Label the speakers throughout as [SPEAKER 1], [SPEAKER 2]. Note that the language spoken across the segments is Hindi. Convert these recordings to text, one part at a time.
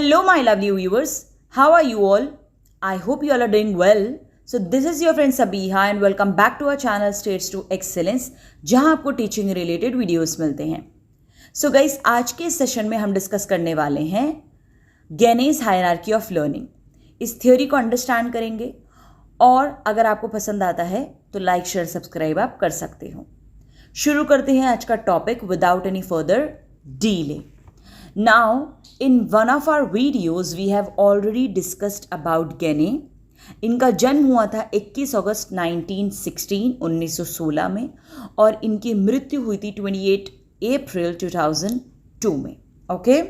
[SPEAKER 1] Hello, my lovely viewers. How are you all? I hope you all are doing well. So this is your friend Sabiha and welcome back to our channel States to Excellence, जहां आपको टीचिंग रिलेटेड वीडियोस मिलते हैं. So guys, आज के इस सेशन में हम डिस्कस करने वाले हैं गैनेज हायरार्की ऑफ लर्निंग. इस थ्योरी को अंडरस्टैंड करेंगे और अगर आपको पसंद आता है तो लाइक शेयर सब्सक्राइब आप कर सकते हो. शुरू करते हैं आज का topic without any further delay. Now, in one of our videos, we have already discussed about Gagne. इनका जन्म हुआ था 21 अगस्त 1916 में और इनकी मृत्यु हुई थी 28 अप्रैल 2002 में. ओके,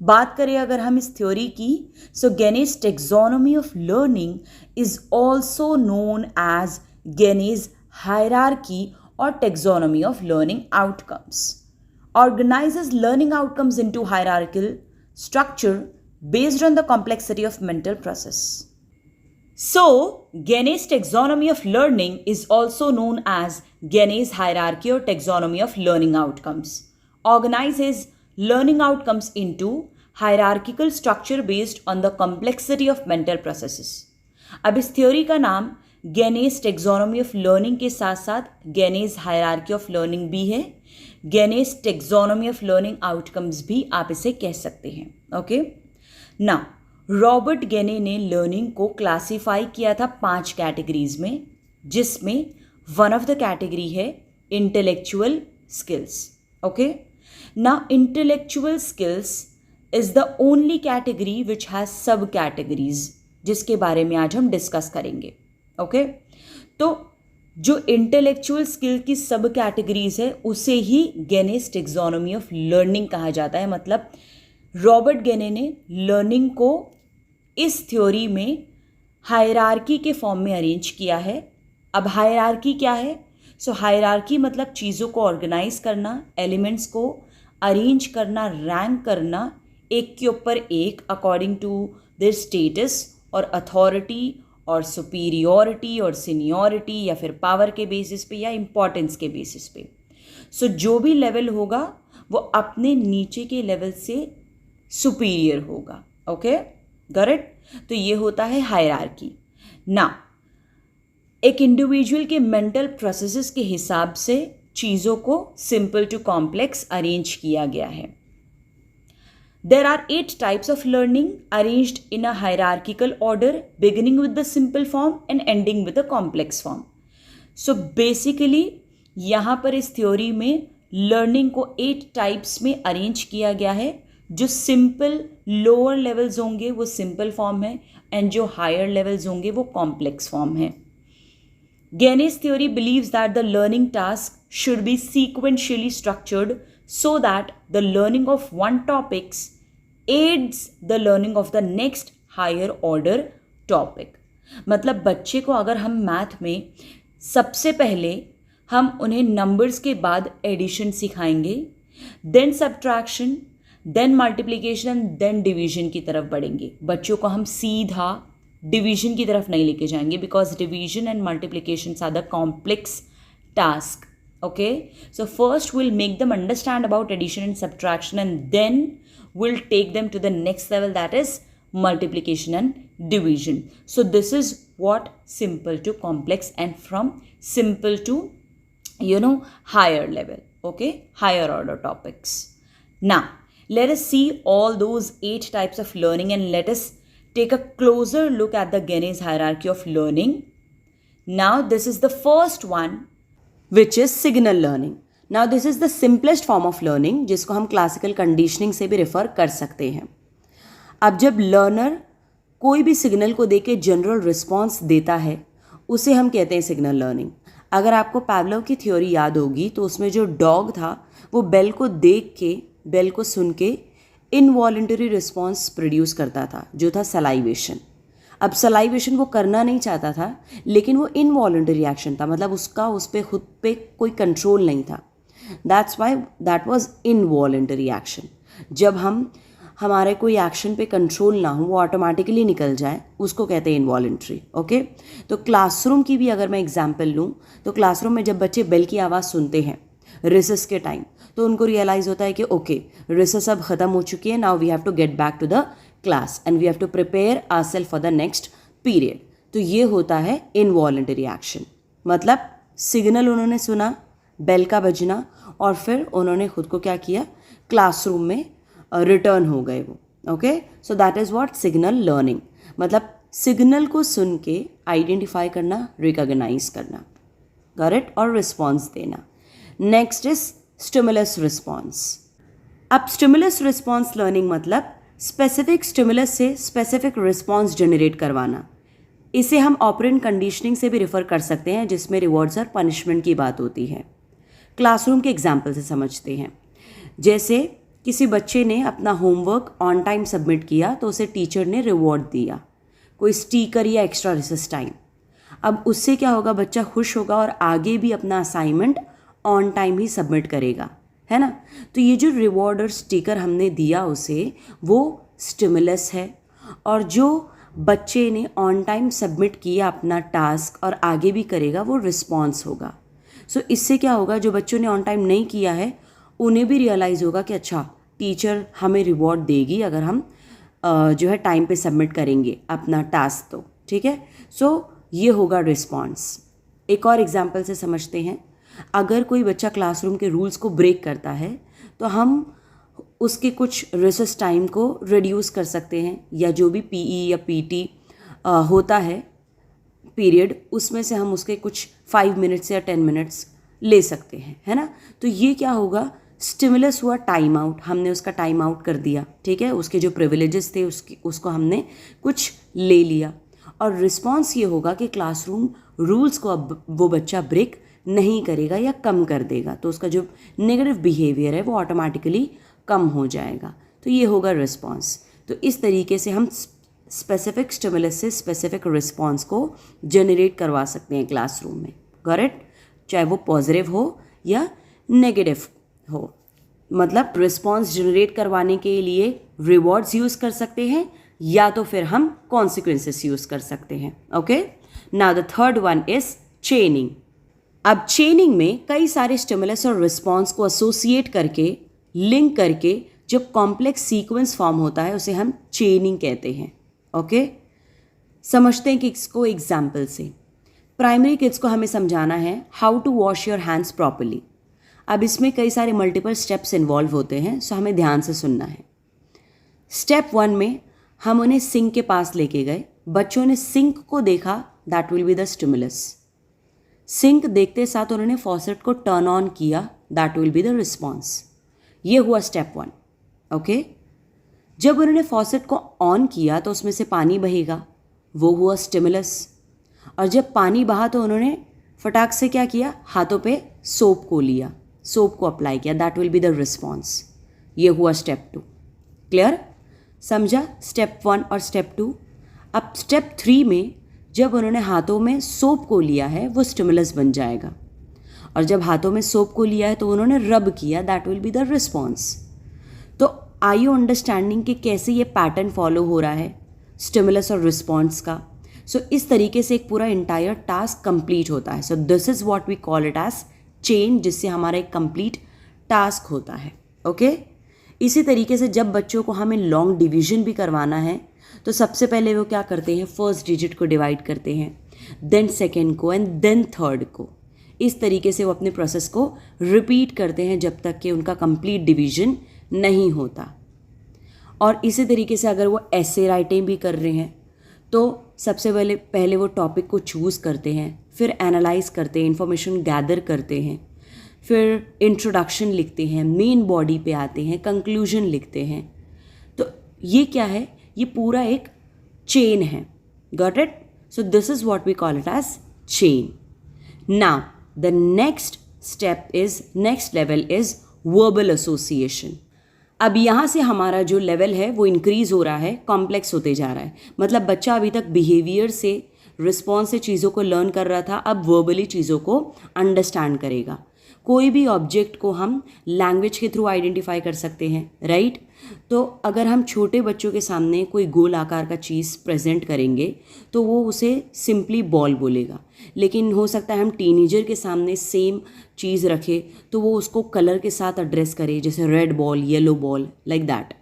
[SPEAKER 1] बात करें अगर हम इस थ्योरी की, सो Gagne's taxonomy of learning is also known as Gagne's hierarchy or taxonomy of learning outcomes. Organizes learning outcomes into hierarchical structure based on the complexity of mental process. So, Gagne's taxonomy of learning is also known as Gagne's hierarchy or taxonomy of learning outcomes. Organizes learning outcomes into hierarchical structure based on the complexity of mental processes. अब इस थ्योरी का नाम Gagne's taxonomy of learning के साथ साथ Gagne's hierarchy of learning भी है. Gagne's taxonomy of learning outcomes भी आप इसे कह सकते हैं. ओके, नाउ रॉबर्ट गैने ने लर्निंग को क्लासीफाई किया था 5 कैटेगरीज में, जिसमें वन ऑफ द कैटेगरी है intellectual skills. Okay, now intellectual skills is the only category which has सब कैटेगरीज, जिसके बारे में आज हम डिस्कस करेंगे. ओके, तो जो इंटेलेक्चुअल स्किल की सब कैटेगरीज है उसे ही Gagne's taxonomy ऑफ लर्निंग कहा जाता है. मतलब रॉबर्ट गैने ने लर्निंग को इस थ्योरी में हायरार्की के फॉर्म में अरेंज किया है. अब हायरार्की क्या है? सो हायरार्की मतलब चीज़ों को ऑर्गेनाइज करना, एलिमेंट्स को अरेंज करना, रैंक करना एक के ऊपर एक अकॉर्डिंग टू देयर स्टेटस और अथॉरिटी और सुपीरियॉरिटी और सीनियॉरिटी या फिर पावर के बेसिस पे या इम्पॉर्टेंस के बेसिस पे. सो जो भी लेवल होगा वो अपने नीचे के लेवल से सुपीरियर होगा. Okay, got it? तो ये होता है हायरार्की. ना एक इंडिविजुअल के मेंटल प्रोसेसेस के हिसाब से चीज़ों को सिंपल टू कॉम्प्लेक्स अरेंज किया गया है. There are 8 types of learning arranged in a hierarchical order, beginning with the simple form and ending with a complex form. So basically यहाँ पर इस थ्योरी में लर्निंग को 8 टाइप्स में अरेंज किया गया है. जो सिंपल लोअर लेवल्स होंगे वो सिंपल फॉर्म है एंड जो हायर लेवल्स होंगे वो कॉम्प्लेक्स फॉर्म है. Gagne's theory believes that the learning task should be sequentially structured so that the learning of one topic aids the learning of the next higher order topic. मतलब बच्चे को अगर हम मैथ में सबसे पहले हम उन्हें नंबर्स के बाद एडिशन सिखाएंगे, then subtraction, then multiplication, then division की तरफ बढ़ेंगे. बच्चों को हम सीधा डिवीजन की तरफ नहीं लेके जाएंगे because division and multiplication are the complex task. Okay, so first we'll make them understand about addition and subtraction and then we'll take them to the next level, that is multiplication and division. So this is what simple to complex and from simple to higher level. Okay, higher order topics. Now let us see all those 8 types of learning and let us take a closer look at the Gagne's hierarchy of learning. Now this is the first one, which is signal learning. Now this is the simplest form of learning, जिसको हम क्लासिकल कंडीशनिंग से भी रेफर कर सकते हैं. अब जब लर्नर कोई भी सिग्नल को देके जनरल रिस्पॉन्स देता है उसे हम कहते हैं सिग्नल लर्निंग. अगर आपको पावलोव की थ्योरी याद होगी तो उसमें जो डॉग था वो बेल को देख के, बेल को सुन के इनवॉलेंटरी रिस्पॉन्स प्रोड्यूस करता था, जो था सलाइवेशन. अब सलाइवेशन वो करना नहीं चाहता था लेकिन वो इनवॉलेंटरी एक्शन था, मतलब उसका उस पर खुद पे कोई कंट्रोल नहीं था. That's why that was involuntary action. जब हमारे कोई एक्शन पे कंट्रोल ना हो, वो ऑटोमेटिकली निकल जाए, उसको कहते हैं इनवॉलेंटरी. ओके, तो क्लासरूम की भी अगर मैं एग्जांपल लूँ तो क्लासरूम में जब बच्चे बेल की आवाज़ सुनते हैं रिसेस के टाइम तो उनको रियलाइज़ होता है कि ओके रिसेस अब ख़त्म हो चुकी है, now we have to get back to the class and we have to prepare ourselves for the next period. तो ये होता है इनवॉलंटरी एक्शन, मतलब सिग्नल उन्होंने सुना, बेल का बजना, और फिर उन्होंने खुद को क्या किया, क्लासरूम में रिटर्न हो गए वो। Okay, so that is what signal learning, मतलब सिग्नल को सुन के आइडेंटिफाई करना, रिकॉग्नाइज करना, करेक्ट, और रिस्पॉन्स देना। Next is stimulus response. अब स्टिमुलस रिस्पॉन्स लर्निंग मतलब स्पेसिफिक स्टिमुलस से स्पेसिफिक रिस्पॉन्स जनरेट करवाना। इसे हम ऑपरेंट कंडीशनिंग से भी रेफर कर सकते हैं, जिसमें रिवॉर्ड्स और पनिशमेंट की बात होती है। क्लासरूम के एग्जाम्पल से समझते हैं। जैसे किसी बच्चे ने अपना होमवर्क ऑन टाइम सबमिट किया तो उसे टीचर ने रिवॉर्ड दिया, कोई स्टिकर या एक्स्ट्रा रिसेस टाइम। अब उससे क्या होगा, बच्चा खुश होगा और आगे भी अपना assignment on time he submit करेगा, है ना। तो ये जो रिवॉर्ड और स्टिकर हमने दिया उसे, वो स्टिमुलस है, और जो बच्चे ने ऑन टाइम सबमिट किया अपना टास्क और आगे भी करेगा, वो रिस्पॉन्स होगा। सो इससे क्या होगा, जो बच्चों ने ऑन टाइम नहीं किया है उन्हें भी रियलाइज़ होगा कि अच्छा टीचर हमें रिवॉर्ड देगी अगर हम जो है टाइम पे सबमिट करेंगे अपना टास्क, तो ठीक है। सो ये होगा रिस्पॉन्स। एक और एग्जांपल से समझते हैं। अगर कोई बच्चा क्लासरूम के रूल्स को ब्रेक करता है तो हम उसके कुछ रिसेस टाइम को रिड्यूस कर सकते हैं, या जो भी पीई या पीटी होता है पीरियड, उसमें से हम उसके कुछ 5 मिनट्स या 10 मिनट्स ले सकते हैं, है ना। तो ये क्या होगा, स्टिमुलस हुआ टाइम आउट, हमने उसका टाइम आउट कर दिया, ठीक है, उसके जो प्रिविलेजेस थे उसको हमने कुछ ले लिया। और रिस्पॉन्स ये होगा कि क्लासरूम रूल्स को अब वो बच्चा ब्रेक नहीं करेगा या कम कर देगा, तो उसका जो नेगेटिव बिहेवियर है वो ऑटोमेटिकली कम हो जाएगा। तो ये होगा रिस्पॉन्स। तो इस तरीके से हम स्पेसिफिक स्टिमुलस से स्पेसिफिक रिस्पॉन्स को जनरेट करवा सकते हैं क्लासरूम में, करेक्ट, चाहे वो पॉजिटिव हो या नेगेटिव हो। मतलब रिस्पॉन्स जनरेट करवाने के लिए रिवॉर्ड्स यूज़ कर सकते हैं, या तो फिर हम कॉन्सिक्वेंसेस यूज़ कर सकते हैं। Okay, now the third one is चेनिंग। अब चेनिंग में कई सारे स्टिमुलस और रिस्पॉन्स को एसोसिएट करके, लिंक करके जो कॉम्प्लेक्स सीक्वेंस फॉर्म होता है उसे हम चेनिंग कहते हैं। ओके, समझते हैं कि इसको एग्जाम्पल से। प्राइमरी किड्स को हमें समझाना है how to wash your hands properly. अब इसमें कई सारे मल्टीपल स्टेप्स इन्वॉल्व होते हैं, सो हमें ध्यान से सुनना है। स्टेप 1 में हम उन्हें सिंक के पास लेके गए, बच्चों ने सिंक को देखा, that will be the stimulus. Sink देखते साथ उन्होंने फॉसेट को टर्न ऑन किया, that will be the response. ये हुआ स्टेप 1। ओके, जब उन्होंने फॉसेट को ऑन किया तो उसमें से पानी बहेगा, वो हुआ स्टिमुलस। और जब पानी बहा तो उन्होंने फटाक से क्या किया, हाथों पे सोप को लिया, सोप को अप्लाई किया, that will be the response. ये हुआ स्टेप 2। क्लियर, समझा स्टेप 1 और स्टेप 2। अब स्टेप 3 में जब उन्होंने हाथों में सोप को लिया है वो स्टिमुलस बन जाएगा, और जब हाथों में सोप को लिया है तो उन्होंने रब किया, that will be the response. तो आर यू अंडरस्टैंडिंग कि कैसे ये पैटर्न फॉलो हो रहा है स्टिमुलस और रिस्पॉन्स का। सो इस तरीके से एक पूरा इंटायर टास्क कंप्लीट होता है। So this is what we call it as chain, जिससे हमारा एक कंप्लीट टास्क होता है। ओके, इसी तरीके से जब बच्चों को हमें लॉन्ग डिवीजन भी करवाना है तो सबसे पहले वो क्या करते हैं, फर्स्ट डिजिट को डिवाइड करते हैं, देन सेकेंड को, एंड देन थर्ड को। इस तरीके से वो अपने प्रोसेस को रिपीट करते हैं जब तक कि उनका कंप्लीट डिवीजन नहीं होता। और इसी तरीके से अगर वो ऐसे राइटिंग भी कर रहे हैं तो सबसे पहले वो टॉपिक को चूज़ करते हैं, फिर एनालाइज करते हैं, इंफॉर्मेशन गैदर करते हैं, फिर इंट्रोडक्शन लिखते हैं, मेन बॉडी पे आते हैं, कंक्लूजन लिखते हैं। तो ये क्या है, ये पूरा एक चेन है। Got it? So this is what we call it as chain. Now the next level is verbal association. अब यहाँ से हमारा जो लेवल है वो इंक्रीज हो रहा है, कॉम्प्लेक्स होते जा रहा है। मतलब बच्चा अभी तक बिहेवियर से, रिस्पॉन्स से चीज़ों को लर्न कर रहा था, अब वर्बली चीज़ों को अंडरस्टैंड करेगा। कोई भी ऑब्जेक्ट को हम लैंग्वेज के थ्रू आइडेंटिफाई कर सकते हैं, राइट? तो अगर हम छोटे बच्चों के सामने कोई गोल आकार का चीज़ प्रेजेंट करेंगे तो वो उसे सिंपली बॉल बोलेगा, लेकिन हो सकता है हम टीनेजर के सामने सेम चीज़ रखें तो वो उसको कलर के साथ एड्रेस करे, जैसे red ball, yellow ball, like that.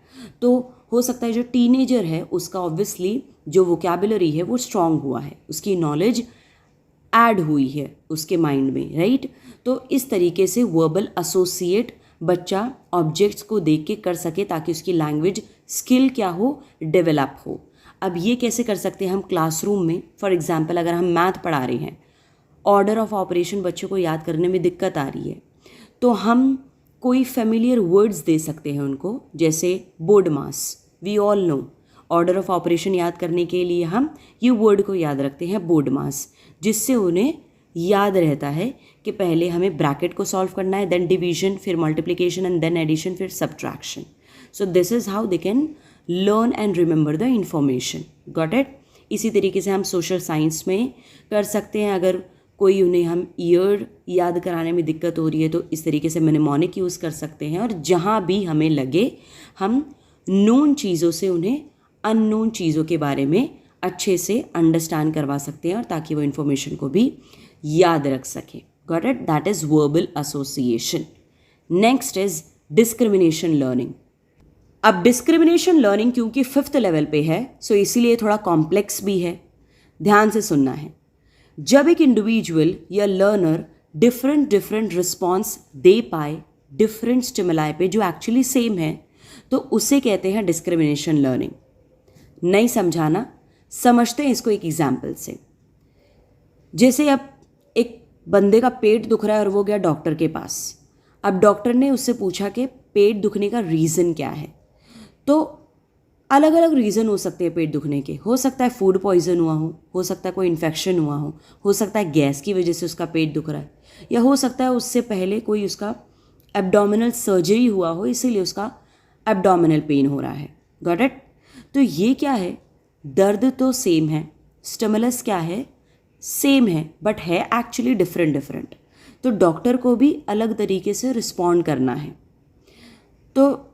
[SPEAKER 1] तो
[SPEAKER 2] हो सकता है जो टीनेजर है उसका ऑब्वियसली जो वोकैबुलरी है वो स्ट्रांग हुआ है, उसकी नॉलेज ऐड हुई है उसके माइंड में, राइट। तो इस तरीके से वर्बल एसोसिएट बच्चा ऑब्जेक्ट्स को देख के कर सके ताकि उसकी लैंग्वेज स्किल क्या हो, डेवलप हो। अब ये कैसे कर सकते हैं हम क्लासरूम में? फॉर एग्जाम्पल अगर हम मैथ पढ़ा रहे हैं, ऑर्डर ऑफ ऑपरेशन बच्चों को याद करने में दिक्कत आ रही है, तो हम कोई फेमिलियर वर्ड्स दे सकते हैं उनको, जैसे BODMAS. We all know order of operation याद करने के लिए हम ये वर्ड को याद रखते हैं बोर्ड मास, जिससे उन्हें याद रहता है कि पहले हमें ब्रैकेट को सॉल्व करना है, देन डिवीजन, फिर मल्टीप्लिकेशन एंड देन एडिशन, फिर subtraction. So this is how they can learn and remember the information. Got it? इसी तरीके से हम सोशल साइंस में कर सकते हैं। अगर कोई उन्हें हम ईयर याद कराने में दिक्कत हो रही है तो इस तरीके से मेनेमोनिक यूज़ कर सकते हैं, और जहाँ भी हमें लगे हम नोन चीज़ों से उन्हें अननोन चीज़ों के बारे में अच्छे से अंडरस्टैंड करवा सकते हैं, और ताकि वो इन्फॉर्मेशन को भी याद रख सकें। Got it? That is verbal association. Next is discrimination learning. अब डिस्क्रिमिनेशन लर्निंग क्योंकि 5th लेवल पे है, सो इसीलिए थोड़ा कॉम्प्लेक्स भी है। ध्यान से सुनना है। जब एक इंडिविजुअल या लर्नर डिफरेंट रिस्पॉन्स दे पाए डिफरेंट स्टिमुलाई पे जो एक्चुअली सेम है, तो उसे कहते हैं डिस्क्रिमिनेशन लर्निंग। नहीं समझाना, समझते हैं इसको एक एग्जाम्पल से। जैसे अब एक बंदे का पेट दुख रहा है और वो गया डॉक्टर के पास। अब डॉक्टर ने उससे पूछा कि पेट दुखने का रीज़न क्या है। तो अलग अलग रीज़न हो सकते हैं पेट दुखने के। हो सकता है फूड पॉइजन हुआ हो सकता है कोई इन्फेक्शन हुआ हो सकता है गैस की वजह से उसका पेट दुख रहा है, या हो सकता है उससे पहले कोई उसका एब्डोमिनल सर्जरी हुआ हो, इसीलिए उसका एब्डोमिनल पेन हो रहा है। Got it? तो ये क्या है? दर्द तो सेम है, स्टिमुलस क्या है? सेम है, बट है एक्चुअली डिफरेंट। तो डॉक्टर को भी अलग तरीके से रिस्पॉन्ड करना है। तो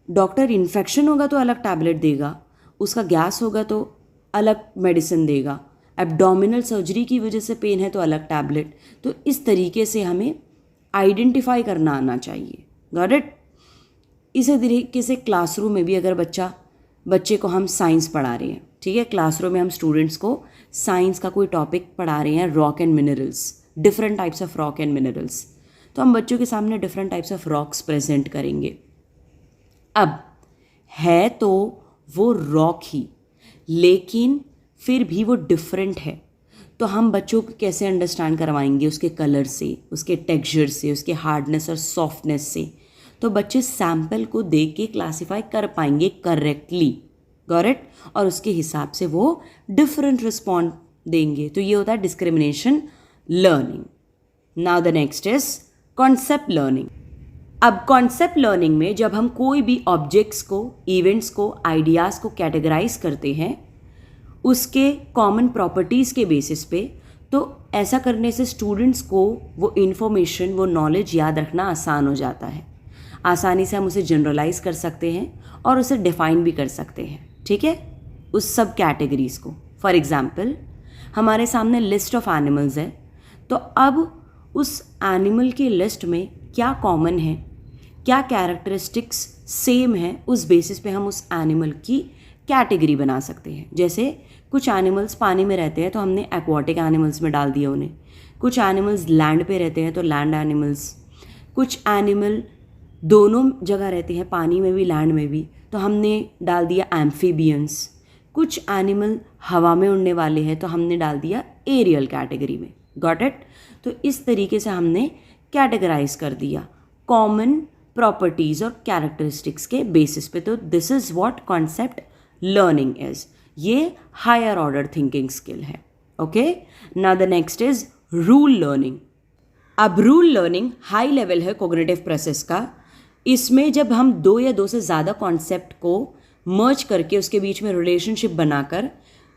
[SPEAKER 2] डॉक्टर इन्फेक्शन होगा तो अलग टैबलेट देगा, उसका गैस होगा तो अलग मेडिसिन देगा, एब्डोमिनल सर्जरी की वजह से पेन है तो अलग टैबलेट। तो इस तरीके से हमें आइडेंटिफाई करना आना चाहिए। Got it? इसी तरीके से क्लासरूम में भी अगर बच्चे को हम साइंस पढ़ा रहे हैं, ठीक है, क्लासरूम में हम स्टूडेंट्स को साइंस का कोई टॉपिक पढ़ा रहे हैं, rock and minerals, different types of rock and minerals, तो हम बच्चों के सामने different types of rocks present करेंगे। अब है तो वो रॉक ही, लेकिन फिर भी वो डिफरेंट है, तो हम बच्चों को कैसे अंडरस्टैंड करवाएंगे? उसके कलर से, उसके टेक्सचर से, उसके हार्डनेस और सॉफ्टनेस से। तो बच्चे सैम्पल को देख के क्लासीफाई कर पाएंगे करेक्टली। Got it? और उसके हिसाब से वो डिफरेंट रिस्पॉन्ड देंगे। तो ये होता है discrimination learning. Now the next is concept learning. अब कॉन्सेप्ट लर्निंग में जब हम कोई भी ऑब्जेक्ट्स को, इवेंट्स को, आइडियाज़ को कैटेगराइज करते हैं उसके कॉमन प्रॉपर्टीज़ के बेसिस पे, तो ऐसा करने से स्टूडेंट्स को वो इन्फॉर्मेशन, वो नॉलेज याद रखना आसान हो जाता है। आसानी से हम उसे जनरलाइज कर सकते हैं और उसे डिफाइन भी कर सकते हैं, ठीक है, उस सब कैटेगरीज को। फॉर एग्जाम्पल हमारे सामने लिस्ट ऑफ एनिमल्स है, तो अब उस एनिमल की लिस्ट में क्या कॉमन है, क्या कैरेक्टरिस्टिक्स सेम है, उस बेसिस पे हम उस एनिमल की कैटेगरी बना सकते हैं। जैसे कुछ एनिमल्स पानी में रहते हैं तो हमने एक्वाटिक एनिमल्स में डाल दिया उन्हें, कुछ एनिमल्स लैंड पे रहते हैं तो लैंड एनिमल्स, कुछ एनिमल दोनों जगह रहते हैं, पानी में भी लैंड में भी, तो हमने डाल दिया एम्फीबियंस। कुछ एनिमल हवा में उड़ने वाले हैं तो हमने डाल दिया एरियल कैटेगरी में। Got it? तो इस तरीके से हमने कैटेगराइज कर दिया कॉमन प्रॉपर्टीज़ और कैरेक्टरिस्टिक्स के बेसिस पे। तो this is what concept learning is. ये हायर ऑर्डर थिंकिंग स्किल है। Okay, now the next is rule learning. अब रूल लर्निंग हाई लेवल है कोग्निटिव प्रोसेस का। इसमें जब हम दो या दो से ज़्यादा कॉन्सेप्ट को मर्ज करके उसके बीच में रिलेशनशिप बनाकर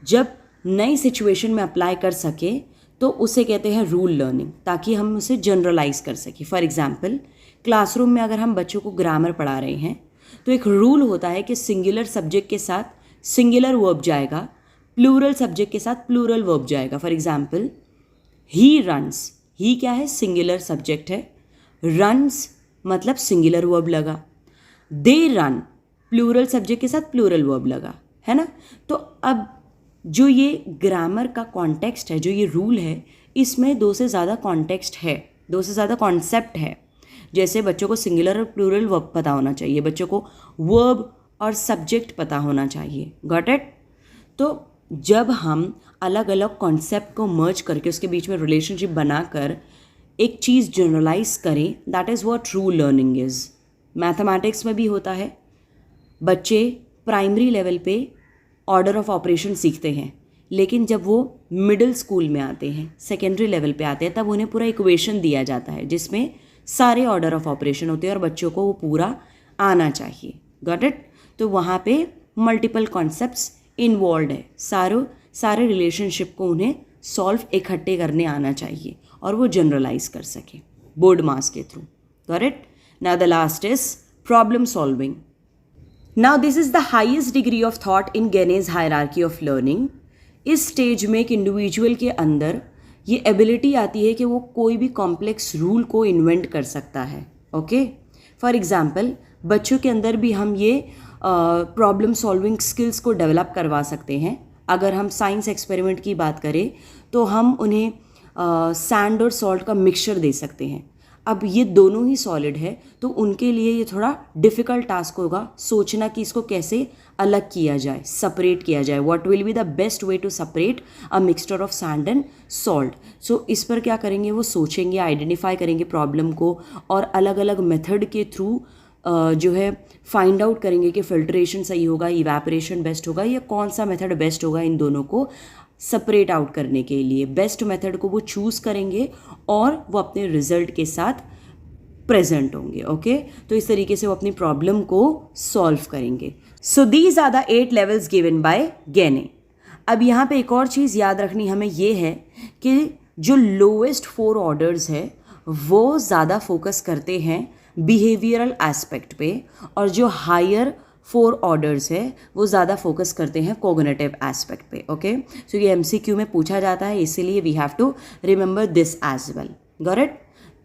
[SPEAKER 2] जब नई सिचुएशन में अप्लाई कर सके तो उसे कहते हैं रूल लर्निंग, ताकि हम उसे जनरलाइज कर सकें। फॉर एग्जाम्पल क्लासरूम में अगर हम बच्चों को ग्रामर पढ़ा रहे हैं तो एक रूल होता है कि सिंगुलर सब्जेक्ट के साथ सिंगुलर वर्ब जाएगा, प्लूरल सब्जेक्ट के साथ प्लूरल वर्ब जाएगा। फॉर एग्जाम्पल ही रन्स, ही क्या है? सिंगुलर सब्जेक्ट है, रन्स मतलब सिंगुलर वर्ब लगा। दे रन प्लूरल सब्जेक्ट के साथ प्लूरल वर्ब लगा, है ना। तो अब जो ये ग्रामर का कॉन्टेक्स्ट है, जो ये रूल है, इसमें 2 से ज़्यादा कॉन्टेक्स्ट है, 2 से ज़्यादा कॉन्सेप्ट है। जैसे बच्चों को सिंगुलर और प्लूरल वर्ब पता होना चाहिए, बच्चों को वर्ब और सब्जेक्ट पता होना चाहिए, गॉट इट। तो जब हम अलग अलग कॉन्सेप्ट को मर्ज करके उसके बीच में रिलेशनशिप बनाकर एक चीज़ जनरलाइज करें, that is what true learning is. Mathematics में भी होता है, बच्चे प्राइमरी लेवल पे ऑर्डर ऑफ ऑपरेशन सीखते हैं, लेकिन जब वो मिडिल स्कूल में आते हैं, सेकेंडरी लेवल पे आते हैं, तब उन्हें पूरा इक्वेशन दिया जाता है जिसमें सारे ऑर्डर ऑफ ऑपरेशन होते हैं और बच्चों को वो पूरा आना चाहिए, गॉट इट। तो वहाँ पे मल्टीपल कॉन्सेप्ट्स इन्वॉल्व है, सारे रिलेशनशिप को उन्हें सॉल्व इकट्ठे करने आना चाहिए और वो जनरलाइज कर सके बोर्ड मास के through, got it. Now the last is problem solving. Now this is the highest degree of thought in Gagne's hierarchy of learning. इस स्टेज में एक इंडिविजुअल के अंदर ये एबिलिटी आती है कि वो कोई भी कॉम्प्लेक्स रूल को इन्वेंट कर सकता है, ओके। फॉर एग्जाम्पल बच्चों के अंदर भी हम ये प्रॉब्लम सॉल्विंग स्किल्स को डेवलप करवा सकते हैं। अगर हम साइंस एक्सपेरिमेंट की बात करें तो हम उन्हें सैंड और सॉल्ट का मिक्सचर दे सकते हैं। अब ये दोनों ही सॉलिड है तो उनके लिए ये थोड़ा डिफ़िकल्ट टास्क होगा सोचना कि इसको कैसे अलग किया जाए, सेपरेट किया जाए। What will be the best way to separate a mixture of sand and salt. So इस पर क्या करेंगे, वो सोचेंगे, आइडेंटिफाई करेंगे प्रॉब्लम को और अलग अलग मेथड के थ्रू जो है फाइंड आउट करेंगे कि फिल्ट्रेशन सही होगा, इवेपोरेशन बेस्ट होगा या कौन सा मेथड बेस्ट होगा इन दोनों को सेपरेट आउट करने के लिए। बेस्ट मेथड को वो चूज़ करेंगे और वो अपने रिजल्ट के साथ प्रेजेंट होंगे, ओके। तो इस तरीके से वो अपनी प्रॉब्लम को सॉल्व करेंगे। So these are the 8 levels given by Gagne. अब यहाँ पे एक और चीज़ याद रखनी हमें ये है कि जो लोएस्ट 4 ऑर्डर्स है वो ज़्यादा फोकस करते हैं बिहेवियरल एस्पेक्ट पे और जो हायर 4 ऑर्डर्स है वो ज़्यादा फोकस करते हैं कोग्निटिव एस्पेक्ट पे, ओके। सो ये MCQ में पूछा जाता है, इसीलिए we have to remember this as well, got it.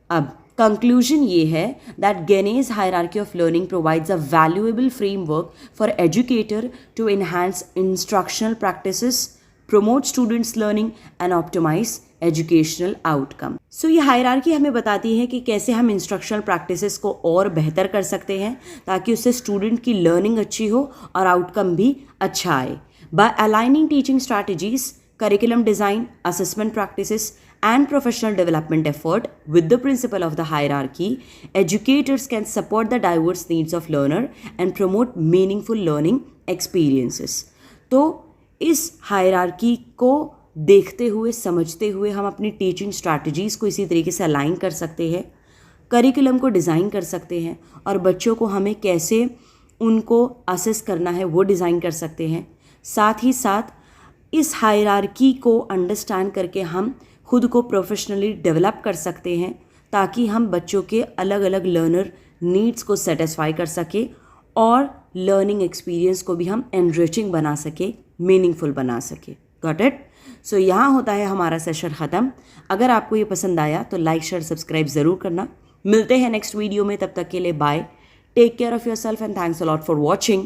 [SPEAKER 2] अब कंक्लूजन ये है that Gane's hierarchy of learning provides a valuable framework for educator to enhance instructional practices, promote students learning and optimize educational outcome. So ये हायरार्की हमें बताती है कि कैसे हम इंस्ट्रक्शनल प्रैक्टिसेस को और बेहतर कर सकते हैं ताकि उससे स्टूडेंट की लर्निंग अच्छी हो और आउटकम भी अच्छा आए। By aligning teaching strategies, curriculum design, assessment practices and professional development effort with the principle of the hierarchy, educators can support the diverse needs of learner and promote meaningful learning experiences। तो इस हायरार्की को देखते हुए, समझते हुए हम अपनी टीचिंग स्ट्रैटेजीज़ को इसी तरीके से अलाइन कर सकते हैं, करिकुलम को डिज़ाइन कर सकते हैं और बच्चों को हमें कैसे उनको असेस करना है वो डिज़ाइन कर सकते हैं। साथ ही साथ इस हायरार्की को अंडरस्टैंड करके हम खुद को प्रोफेशनली डेवलप कर सकते हैं ताकि हम बच्चों के अलग अलग लर्नर नीड्स को सेटिस्फाई कर सके और लर्निंग एक्सपीरियंस को भी हम एनरिचिंग बना सके, मीनिंगफुल बना सके, गॉट इट। सो यहाँ होता है हमारा सेशन ख़त्म। अगर आपको ये पसंद आया तो लाइक, शेयर, सब्सक्राइब ज़रूर करना। मिलते हैं नेक्स्ट वीडियो में, तब तक के लिए bye, take care of yourself and thanks a lot for watching.